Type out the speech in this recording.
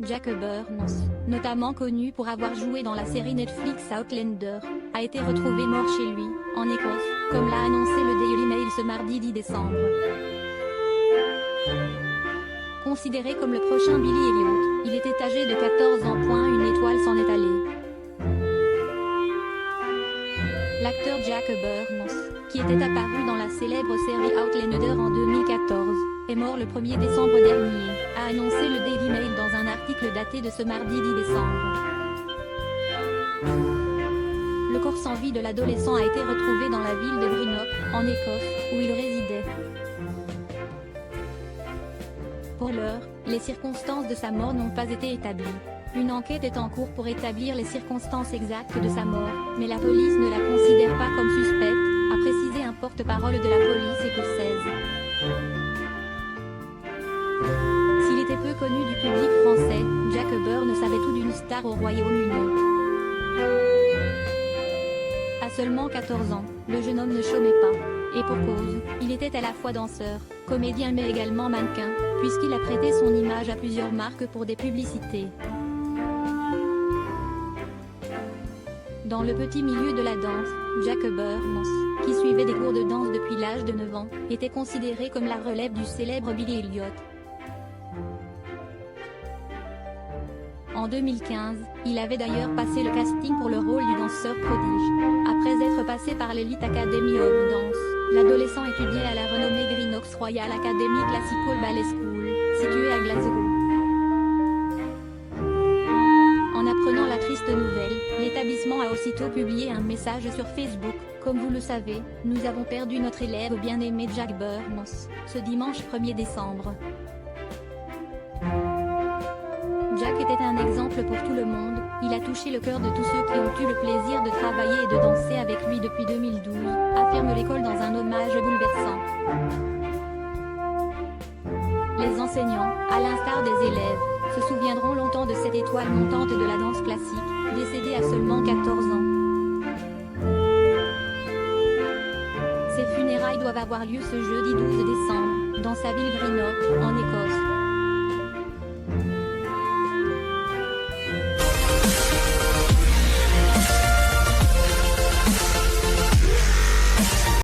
Jack Burns, notamment connu pour avoir joué dans la série Netflix Outlander, a été retrouvé mort chez lui, en Écosse, comme l'a annoncé le Daily Mail ce mardi 10 décembre. Considéré comme le prochain Billy Elliot, il était âgé de 14 ans. Une étoile s'en est allée. L'acteur Jack Burns, qui était apparu dans la célèbre série Outlander en 2014, est mort le 1er décembre dernier, a annoncé le Daily Mail dans un article daté de ce mardi 10 décembre. Le corps sans vie de l'adolescent a été retrouvé dans la ville de Greenock, en Écosse, où il résidait. Pour l'heure, les circonstances de sa mort n'ont pas été établies. Une enquête est en cours pour établir les circonstances exactes de sa mort, mais la police ne la considère pas comme suspecte, a précisé un porte-parole de la police écossaise. S'il était peu connu du public français, Jack Burns savait tout d'une star au Royaume-Uni. À seulement 14 ans, le jeune homme ne chômait pas. Et pour cause, il était à la fois danseur, comédien mais également mannequin, puisqu'il a prêté son image à plusieurs marques pour des publicités. Dans le petit milieu de la danse, Jack Burns, qui suivait des cours de danse depuis l'âge de 9 ans, était considéré comme la relève du célèbre Billy Elliot. En 2015, il avait d'ailleurs passé le casting pour le rôle du danseur prodige. Après être passé par l'Elite Academy of Dance, l'adolescent étudiait à la renommée Greenock Royal Academy Classical Ballet School, située à Glasgow. En apprenant la triste nouvelle, l'établissement a aussitôt publié un message sur Facebook. Comme vous le savez, nous avons perdu notre élève bien-aimé Jack Burns, ce dimanche 1er décembre. Jack était un exemple pour tout le monde, il a touché le cœur de tous ceux qui ont eu le plaisir de travailler et de danser avec lui depuis 2012, affirme l'école dans un hommage bouleversant. Les enseignants, à l'instar des élèves, se souviendront longtemps de cette étoile montante de la danse classique, décédée à seulement 14 ans. Ses funérailles doivent avoir lieu ce jeudi 12 décembre, dans sa ville Greenock,